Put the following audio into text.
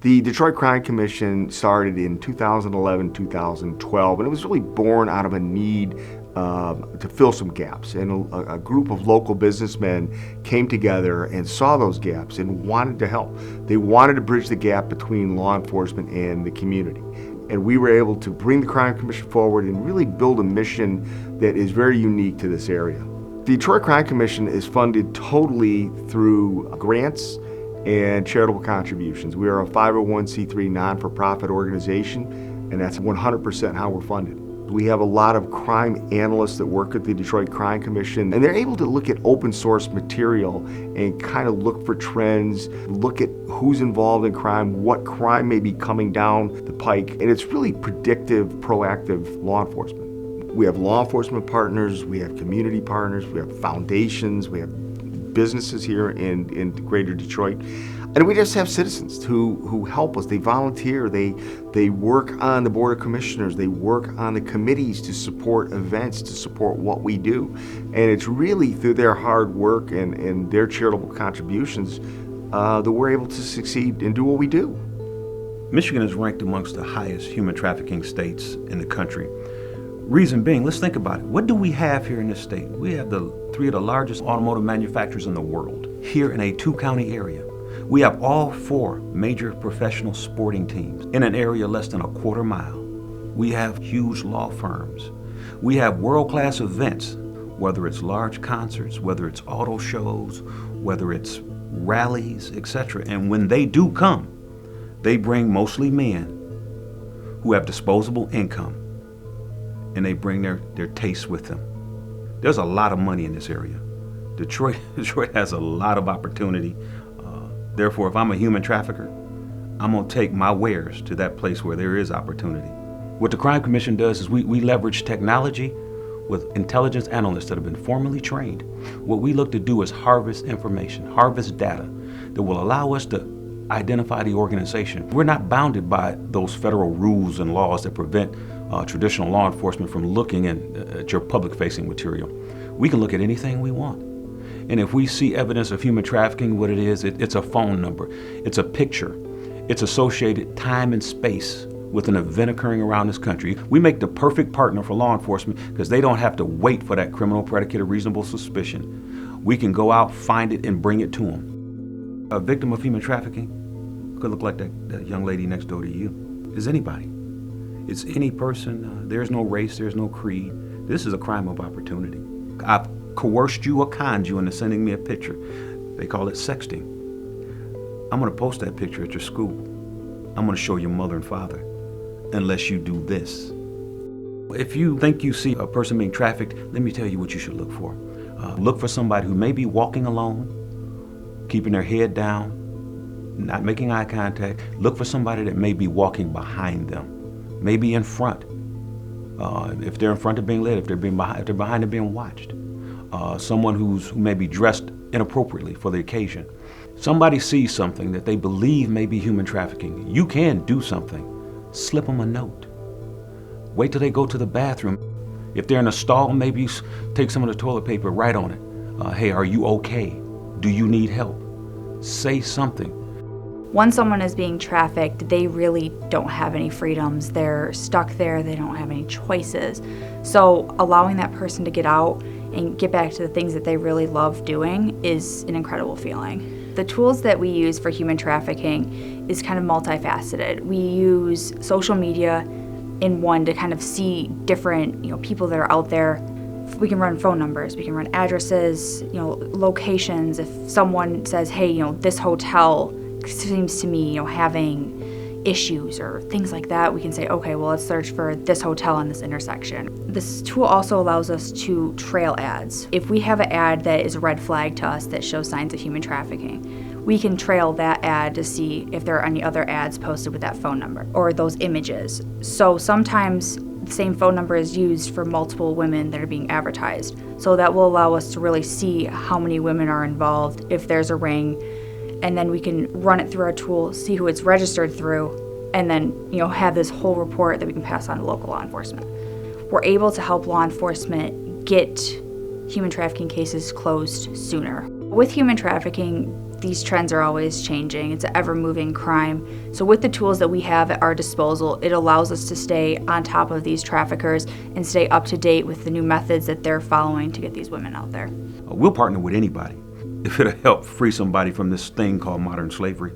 The Detroit Crime Commission started in 2011, 2012, and it was really born out of a need to fill some gaps. And a group of local businessmen came together and saw those gaps and wanted to help. They wanted to bridge the gap between law enforcement and the community. And we were able to bring the Crime Commission forward and really build a mission that is very unique to this area. The Detroit Crime Commission is funded totally through grants and charitable contributions. We are a 501c3 non-for-profit organization, and that's 100% how we're funded. We have a lot of crime analysts that work at the Detroit Crime Commission, and they're able to look at open source material and kind of look for trends, look at who's involved in crime, what crime may be coming down the pike, and it's really predictive, proactive law enforcement. We have law enforcement partners, we have community partners, we have foundations, we have businesses here in greater Detroit. And we just have citizens who help us. They volunteer, they work on the Board of Commissioners, they work on the committees to support events, to support what we do. And it's really through their hard work and their charitable contributions that we're able to succeed and do what we do. Michigan is ranked amongst the highest human trafficking states in the country. Reason being, let's think about it. What do we have here in this state? We have three of the largest automotive manufacturers in the world here in a 2-county area. We have all 4 major professional sporting teams in an area less than a quarter mile. We have huge law firms. We have world-class events, whether it's large concerts, whether it's auto shows, whether it's rallies, etc. And when they do come, they bring mostly men who have disposable income, and they bring their tastes with them. There's a lot of money in this area. Detroit has a lot of opportunity. Therefore, if I'm a human trafficker, I'm gonna take my wares to that place where there is opportunity. What the Crime Commission does is we leverage technology with intelligence analysts that have been formally trained. What we look to do is harvest information, harvest data that will allow us to identify the organization. We're not bounded by those federal rules and laws that prevent traditional law enforcement from looking at your public-facing material. We can look at anything we want. And if we see evidence of human trafficking, what it is, it's a phone number, it's a picture, it's associated time and space with an event occurring around this country. We make the perfect partner for law enforcement because they don't have to wait for that criminal predicate of reasonable suspicion. We can go out, find it, and bring it to them. A victim of human trafficking could look like that young lady next door to you. Is anybody. It's any person. There's no race, there's no creed. This is a crime of opportunity. I've coerced you or conned you into sending me a picture. They call it sexting. I'm gonna post that picture at your school. I'm gonna show your mother and father, unless you do this. If you think you see a person being trafficked, let me tell you what you should look for. Look for somebody who may be walking alone, keeping their head down, not making eye contact. Look for somebody that may be walking behind them, maybe in front. If they're in front of being led, if they're behind and being watched. Someone who may be dressed inappropriately for the occasion. Somebody sees something that they believe may be human trafficking. You can do something. Slip them a note. Wait till they go to the bathroom. If they're in a stall, maybe take some of the toilet paper, write on it. Hey, are you okay? Do you need help? Say something. When someone is being trafficked, they really don't have any freedoms. They're stuck there, they don't have any choices. So allowing that person to get out and get back to the things that they really love doing is an incredible feeling. The tools that we use for human trafficking is kind of multifaceted. We use social media in one to kind of see different, people that are out there. We can run phone numbers, we can run addresses, locations. If someone says, hey, this hotel seems to me, having issues or things like that, we can say, okay, well, let's search for this hotel on this intersection. This tool also allows us to trail ads. If we have an ad that is a red flag to us that shows signs of human trafficking, we can trail that ad to see if there are any other ads posted with that phone number or those images. So sometimes the same phone number is used for multiple women that are being advertised. So that will allow us to really see how many women are involved, if there's a ring, and then we can run it through our tool, see who it's registered through, and then have this whole report that we can pass on to local law enforcement. We're able to help law enforcement get human trafficking cases closed sooner. With human trafficking, these trends are always changing. It's an ever-moving crime. So with the tools that we have at our disposal, it allows us to stay on top of these traffickers and stay up to date with the new methods that they're following to get these women out there. We'll partner with anybody if it'll help free somebody from this thing called modern slavery.